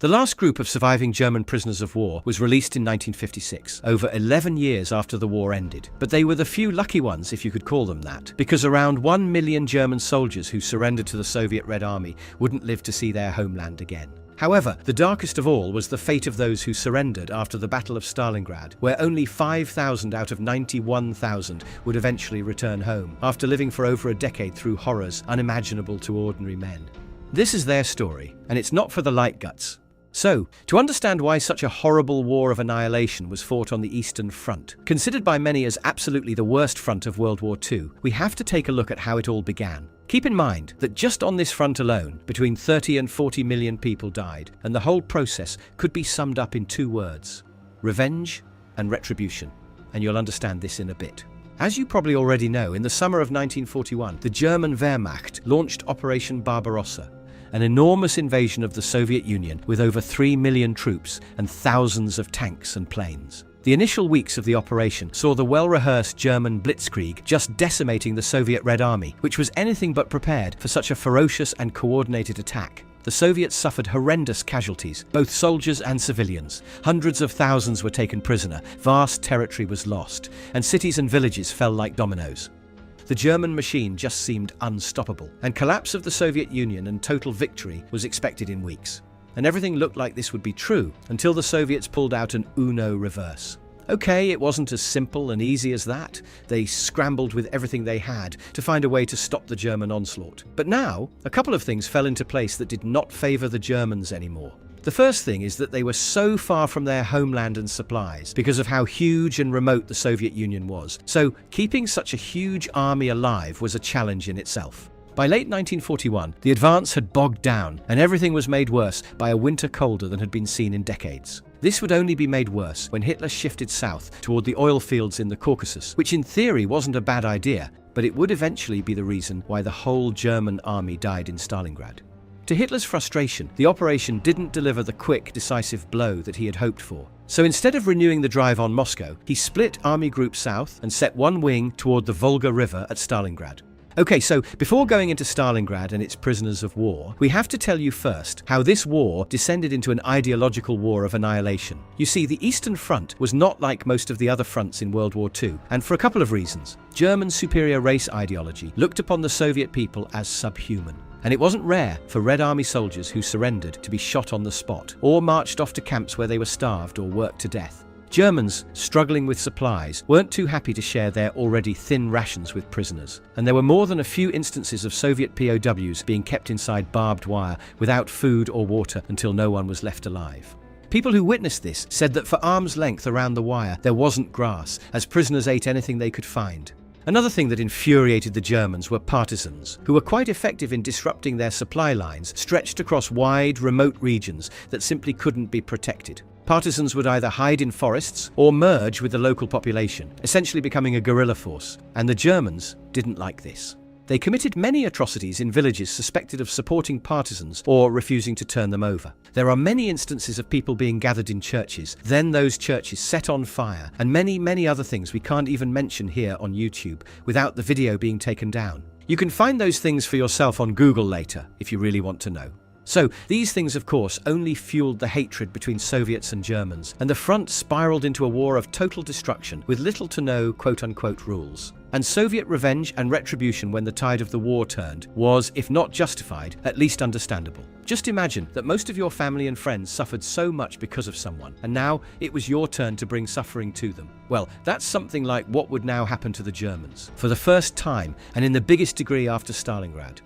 The last group of surviving German prisoners of war was released in 1956, over 11 years after the war ended. But they were the few lucky ones, if you could call them that, because around 1 million German soldiers who surrendered to the Soviet Red Army wouldn't live to see their homeland again. However, the darkest of all was the fate of those who surrendered after the Battle of Stalingrad, where only 5,000 out of 91,000 would eventually return home, after living for over a decade through horrors unimaginable to ordinary men. This is their story, and it's not for the light guts. So, to understand why such a horrible war of annihilation was fought on the Eastern Front, considered by many as absolutely the worst front of World War II, we have to take a look at how it all began. Keep in mind that just on this front alone, between 30 and 40 million people died, and the whole process could be summed up in 2 words: revenge and retribution. And you'll understand this in a bit. As you probably already know, in the summer of 1941, the German Wehrmacht launched Operation Barbarossa, an enormous invasion of the Soviet Union with over 3 million troops and thousands of tanks and planes. The initial weeks of the operation saw the well-rehearsed German blitzkrieg just decimating the Soviet Red Army, which was anything but prepared for such a ferocious and coordinated attack. The Soviets suffered horrendous casualties, both soldiers and civilians. Hundreds of thousands were taken prisoner, vast territory was lost, and cities and villages fell like dominoes. The German machine just seemed unstoppable, and collapse of the Soviet Union and total victory was expected in weeks. And everything looked like this would be true until the Soviets pulled out an Uno reverse. Okay, it wasn't as simple and easy as that. They scrambled with everything they had to find a way to stop the German onslaught. But now, a couple of things fell into place that did not favor the Germans anymore. The first thing is that they were so far from their homeland and supplies because of how huge and remote the Soviet Union was. So keeping such a huge army alive was a challenge in itself. By late 1941, the advance had bogged down, and everything was made worse by a winter colder than had been seen in decades. This would only be made worse when Hitler shifted south toward the oil fields in the Caucasus, which in theory wasn't a bad idea, but it would eventually be the reason why the whole German army died in Stalingrad. To Hitler's frustration, the operation didn't deliver the quick, decisive blow that he had hoped for. So instead of renewing the drive on Moscow, he split Army Group South and set one wing toward the Volga River at Stalingrad. Okay, so before going into Stalingrad and its prisoners of war, we have to tell you first how this war descended into an ideological war of annihilation. You see, the Eastern Front was not like most of the other fronts in World War II, and for a couple of reasons. German superior race ideology looked upon the Soviet people as subhuman. And it wasn't rare for Red Army soldiers who surrendered to be shot on the spot, or marched off to camps where they were starved or worked to death. Germans, struggling with supplies, weren't too happy to share their already thin rations with prisoners, and there were more than a few instances of Soviet POWs being kept inside barbed wire without food or water until no one was left alive. People who witnessed this said that for arm's length around the wire there wasn't grass, as prisoners ate anything they could find. Another thing that infuriated the Germans were partisans, who were quite effective in disrupting their supply lines stretched across wide, remote regions that simply couldn't be protected. Partisans would either hide in forests or merge with the local population, essentially becoming a guerrilla force, and the Germans didn't like this. They committed many atrocities in villages suspected of supporting partisans or refusing to turn them over. There are many instances of people being gathered in churches, then those churches set on fire, and many other things we can't even mention here on YouTube without the video being taken down. You can find those things for yourself on Google later if you really want to know. So, these things of course only fueled the hatred between Soviets and Germans, and the front spiraled into a war of total destruction with little to no quote-unquote rules. And Soviet revenge and retribution when the tide of the war turned was, if not justified, at least understandable. Just imagine that most of your family and friends suffered so much because of someone, and now it was your turn to bring suffering to them. Well, that's something like what would now happen to the Germans, for the first time and in the biggest degree after Stalingrad.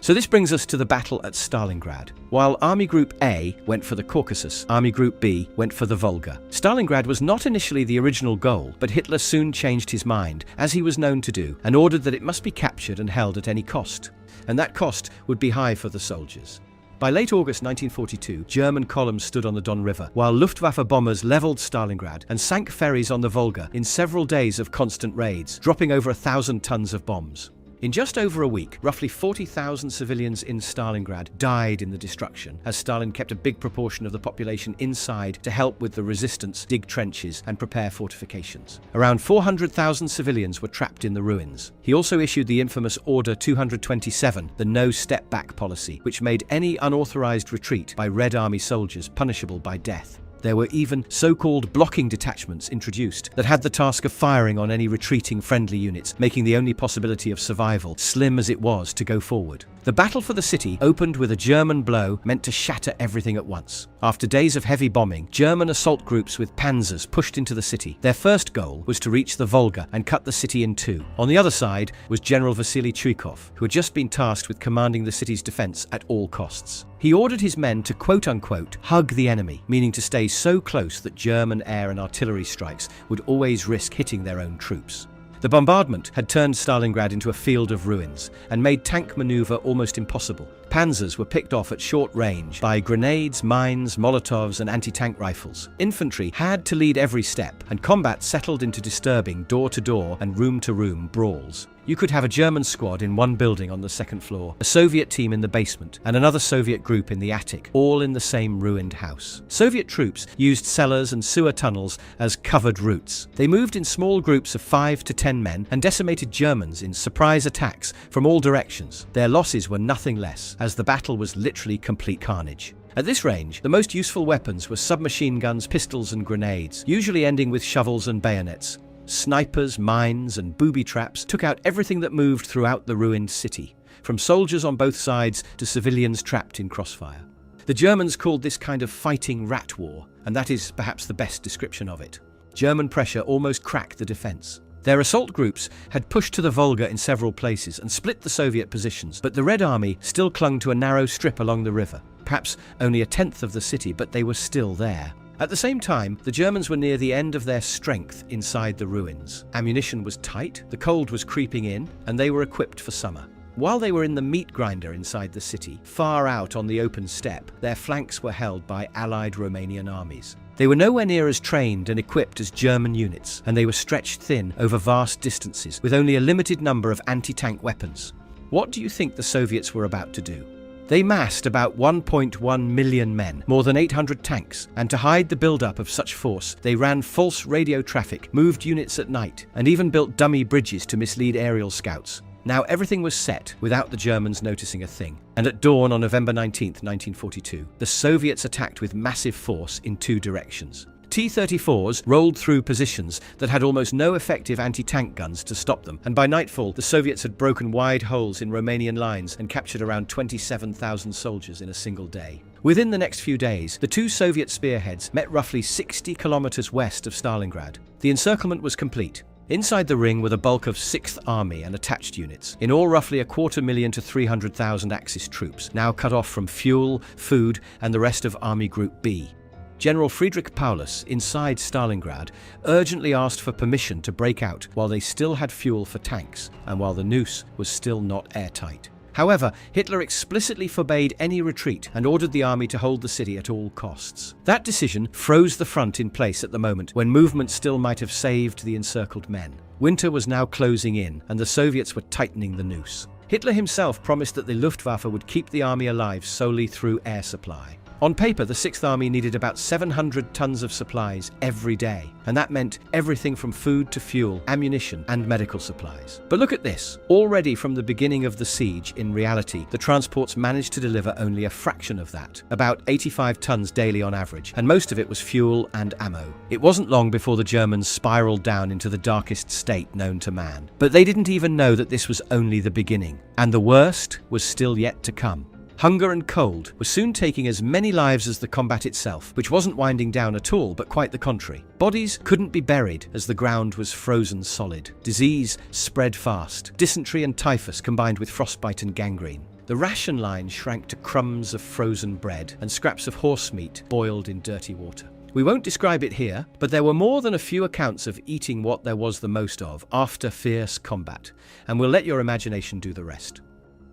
So this brings us to the battle at Stalingrad. While Army Group A went for the Caucasus, Army Group B went for the Volga. Stalingrad was not initially the original goal, but Hitler soon changed his mind, as he was known to do, and ordered that it must be captured and held at any cost. And that cost would be high for the soldiers. By late August 1942, German columns stood on the Don River, while Luftwaffe bombers leveled Stalingrad and sank ferries on the Volga in several days of constant raids, dropping over 1,000 tons of bombs. In just over a week, roughly 40,000 civilians in Stalingrad died in the destruction, as Stalin kept a big proportion of the population inside to help with the resistance, dig trenches, and prepare fortifications. Around 400,000 civilians were trapped in the ruins. He also issued the infamous Order 227, the no-step-back policy, which made any unauthorized retreat by Red Army soldiers punishable by death. There were even so-called blocking detachments introduced that had the task of firing on any retreating friendly units, making the only possibility of survival, slim as it was, to go forward. The battle for the city opened with a German blow meant to shatter everything at once. After days of heavy bombing, German assault groups with panzers pushed into the city. Their first goal was to reach the Volga and cut the city in two. On the other side was General Vasily Chuikov, who had just been tasked with commanding the city's defense at all costs. He ordered his men to quote-unquote hug the enemy, meaning to stay so close that German air and artillery strikes would always risk hitting their own troops. The bombardment had turned Stalingrad into a field of ruins and made tank maneuver almost impossible. Panzers were picked off at short range by grenades, mines, Molotovs, and anti-tank rifles. Infantry had to lead every step, and combat settled into disturbing door-to-door and room-to-room brawls. You could have a German squad in one building on the second floor, a Soviet team in the basement, and another Soviet group in the attic, all in the same ruined house. Soviet troops used cellars and sewer tunnels as covered routes. They moved in small groups of 5 to 10 men and decimated Germans in surprise attacks from all directions. Their losses were nothing less, as the battle was literally complete carnage. At this range, the most useful weapons were submachine guns, pistols, and grenades, usually ending with shovels and bayonets. Snipers, mines, and booby traps took out everything that moved throughout the ruined city, from soldiers on both sides to civilians trapped in crossfire. The Germans called this kind of fighting rat war, and that is perhaps the best description of it. German pressure almost cracked the defense. Their assault groups had pushed to the Volga in several places and split the Soviet positions, but the Red Army still clung to a narrow strip along the river. Perhaps only a tenth of the city, but they were still there. At the same time, the Germans were near the end of their strength inside the ruins. Ammunition was tight, the cold was creeping in, and they were equipped for summer. While they were in the meat grinder inside the city, far out on the open steppe, their flanks were held by Allied Romanian armies. They were nowhere near as trained and equipped as German units, and they were stretched thin over vast distances with only a limited number of anti-tank weapons. What do you think the Soviets were about to do? They massed about 1.1 million men, more than 800 tanks, and to hide the build-up of such force, they ran false radio traffic, moved units at night, and even built dummy bridges to mislead aerial scouts. Now everything was set without the Germans noticing a thing, and at dawn on November 19, 1942, the Soviets attacked with massive force in two directions. T-34s rolled through positions that had almost no effective anti-tank guns to stop them, and by nightfall the Soviets had broken wide holes in Romanian lines and captured around 27,000 soldiers in a single day. Within the next few days, the two Soviet spearheads met roughly 60 kilometers west of Stalingrad. The encirclement was complete. Inside the ring were the bulk of 6th Army and attached units, in all roughly 250,000 to 300,000 Axis troops, now cut off from fuel, food, and the rest of Army Group B. General Friedrich Paulus, inside Stalingrad, urgently asked for permission to break out while they still had fuel for tanks, and while the noose was still not airtight. However, Hitler explicitly forbade any retreat and ordered the army to hold the city at all costs. That decision froze the front in place at the moment when movement still might have saved the encircled men. Winter was now closing in, and the Soviets were tightening the noose. Hitler himself promised that the Luftwaffe would keep the army alive solely through air supply. On paper, the 6th Army needed about 700 tons of supplies every day, and that meant everything from food to fuel, ammunition, and medical supplies. But look at this. Already from the beginning of the siege, in reality, the transports managed to deliver only a fraction of that, about 85 tons daily on average, and most of it was fuel and ammo. It wasn't long before the Germans spiraled down into the darkest state known to man. But they didn't even know that this was only the beginning, and the worst was still yet to come. Hunger and cold were soon taking as many lives as the combat itself, which wasn't winding down at all, but quite the contrary. Bodies couldn't be buried as the ground was frozen solid. Disease spread fast. Dysentery and typhus combined with frostbite and gangrene. The ration line shrank to crumbs of frozen bread and scraps of horse meat boiled in dirty water. We won't describe it here, but there were more than a few accounts of eating what there was the most of after fierce combat, and we'll let your imagination do the rest.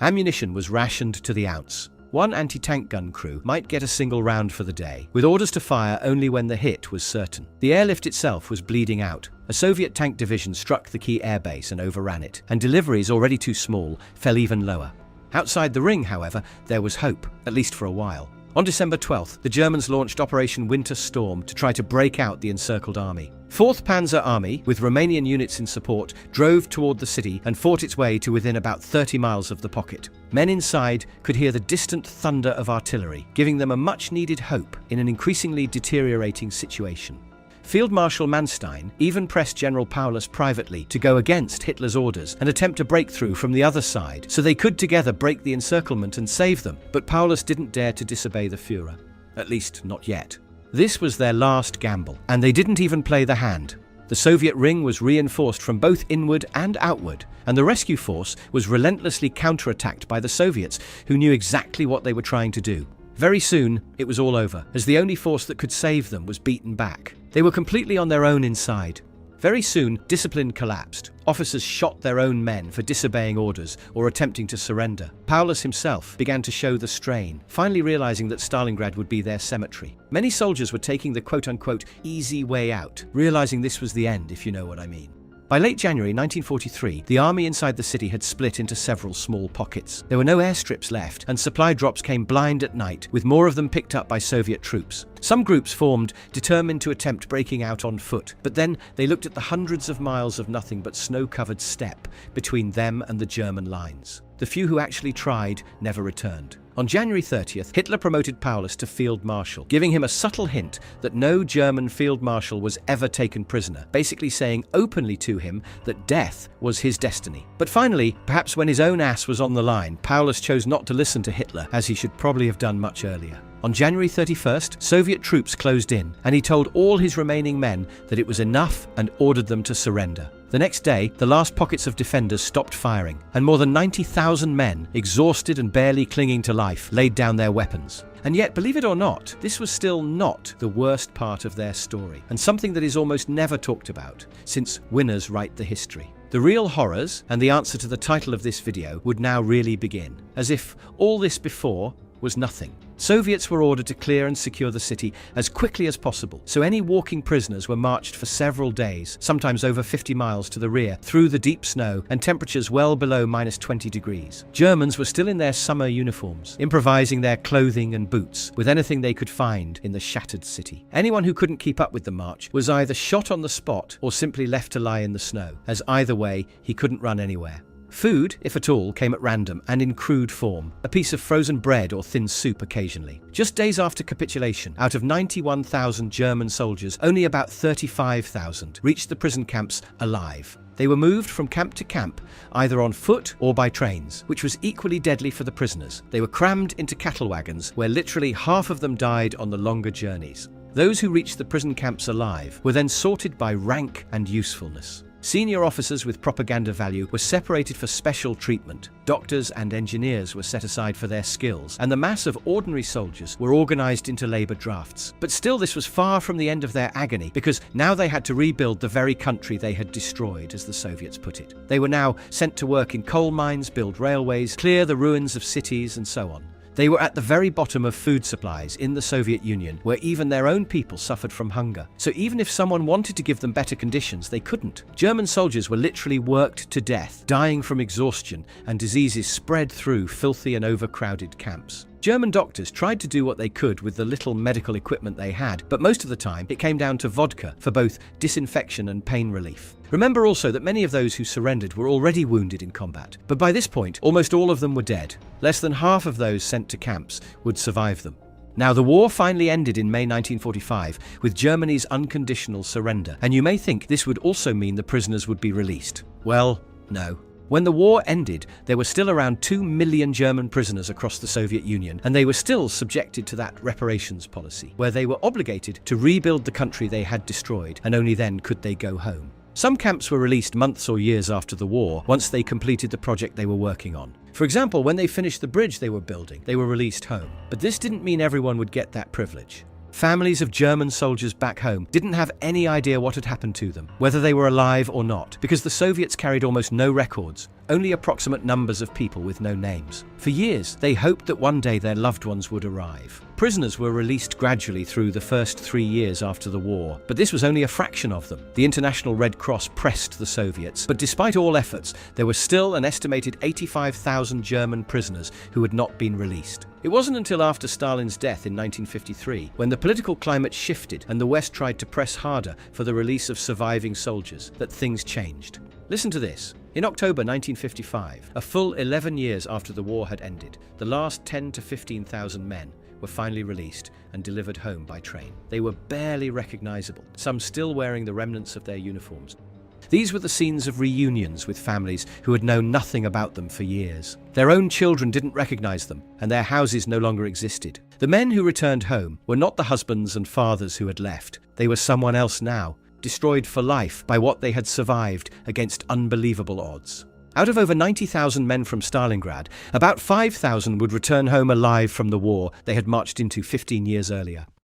Ammunition was rationed to the ounce. One anti-tank gun crew might get a single round for the day, with orders to fire only when the hit was certain. The airlift itself was bleeding out. A Soviet tank division struck the key airbase and overran it, and deliveries, already too small, fell even lower. Outside the ring, however, there was hope, at least for a while. On December 12th, the Germans launched Operation Winter Storm to try to break out the encircled army. 4th Panzer Army, with Romanian units in support, drove toward the city and fought its way to within about 30 miles of the pocket. Men inside could hear the distant thunder of artillery, giving them a much-needed hope in an increasingly deteriorating situation. Field Marshal Manstein even pressed General Paulus privately to go against Hitler's orders and attempt a breakthrough from the other side so they could together break the encirclement and save them, but Paulus didn't dare to disobey the Führer. At least, not yet. This was their last gamble, and they didn't even play the hand. The Soviet ring was reinforced from both inward and outward, and the rescue force was relentlessly counterattacked by the Soviets, who knew exactly what they were trying to do. Very soon, it was all over, as the only force that could save them was beaten back. They were completely on their own inside. Very soon, discipline collapsed. Officers shot their own men for disobeying orders or attempting to surrender. Paulus himself began to show the strain, finally realizing that Stalingrad would be their cemetery. Many soldiers were taking the quote-unquote easy way out, realizing this was the end, if you know what I mean. By late January 1943, the army inside the city had split into several small pockets. There were no airstrips left, and supply drops came blind at night, with more of them picked up by Soviet troops. Some groups formed, determined to attempt breaking out on foot, but then they looked at the hundreds of miles of nothing but snow-covered steppe between them and the German lines. The few who actually tried never returned. On January 30th, Hitler promoted Paulus to Field Marshal, giving him a subtle hint that no German Field Marshal was ever taken prisoner, basically saying openly to him that death was his destiny. But finally, perhaps when his own ass was on the line, Paulus chose not to listen to Hitler, as he should probably have done much earlier. On January 31st, Soviet troops closed in, and he told all his remaining men that it was enough and ordered them to surrender. The next day, the last pockets of defenders stopped firing, and more than 90,000 men, exhausted and barely clinging to life, laid down their weapons. And yet, believe it or not, this was still not the worst part of their story, and something that is almost never talked about, since winners write the history. The real horrors, and the answer to the title of this video, would now really begin, as if all this before was nothing. Soviets were ordered to clear and secure the city as quickly as possible, so any walking prisoners were marched for several days, sometimes over 50 miles to the rear, through the deep snow and temperatures well below -20 degrees. Germans were still in their summer uniforms, improvising their clothing and boots with anything they could find in the shattered city. Anyone who couldn't keep up with the march was either shot on the spot or simply left to lie in the snow, as either way, he couldn't run anywhere. Food, if at all, came at random and in crude form, a piece of frozen bread or thin soup occasionally. Just days after capitulation, out of 91,000 German soldiers, only about 35,000 reached the prison camps alive. They were moved from camp to camp, either on foot or by trains, which was equally deadly for the prisoners. They were crammed into cattle wagons, where literally half of them died on the longer journeys. Those who reached the prison camps alive were then sorted by rank and usefulness. Senior officers with propaganda value were separated for special treatment. Doctors and engineers were set aside for their skills, and the mass of ordinary soldiers were organized into labor drafts. But still, this was far from the end of their agony, because now they had to rebuild the very country they had destroyed, as the Soviets put it. They were now sent to work in coal mines, build railways, clear the ruins of cities, and so on. They were at the very bottom of food supplies in the Soviet Union, where even their own people suffered from hunger. So even if someone wanted to give them better conditions, they couldn't. German soldiers were literally worked to death, dying from exhaustion and diseases spread through filthy and overcrowded camps. German doctors tried to do what they could with the little medical equipment they had, but most of the time it came down to vodka for both disinfection and pain relief. Remember also that many of those who surrendered were already wounded in combat, but by this point almost all of them were dead. Less than half of those sent to camps would survive them. Now, the war finally ended in May 1945 with Germany's unconditional surrender, and you may think this would also mean the prisoners would be released. Well, no. When the war ended, there were still around 2 million German prisoners across the Soviet Union, and they were still subjected to that reparations policy, where they were obligated to rebuild the country they had destroyed, and only then could they go home. Some camps were released months or years after the war, once they completed the project they were working on. For example, when they finished the bridge they were building, they were released home. But this didn't mean everyone would get that privilege. Families of German soldiers back home didn't have any idea what had happened to them, whether they were alive or not, because the Soviets carried almost no records, only approximate numbers of people with no names. For years, they hoped that one day their loved ones would arrive. Prisoners were released gradually through the first 3 years after the war, but this was only a fraction of them. The International Red Cross pressed the Soviets, but despite all efforts, there were still an estimated 85,000 German prisoners who had not been released. It wasn't until after Stalin's death in 1953, when the political climate shifted and the West tried to press harder for the release of surviving soldiers, that things changed. Listen to this. In October 1955, a full 11 years after the war had ended, the last 10 to 15,000 men were finally released and delivered home by train. They were barely recognizable, some still wearing the remnants of their uniforms. These were the scenes of reunions with families who had known nothing about them for years. Their own children didn't recognize them, and their houses no longer existed. The men who returned home were not the husbands and fathers who had left. They were someone else now, destroyed for life by what they had survived against unbelievable odds. Out of over 90,000 men from Stalingrad, about 5,000 would return home alive from the war they had marched into 15 years earlier.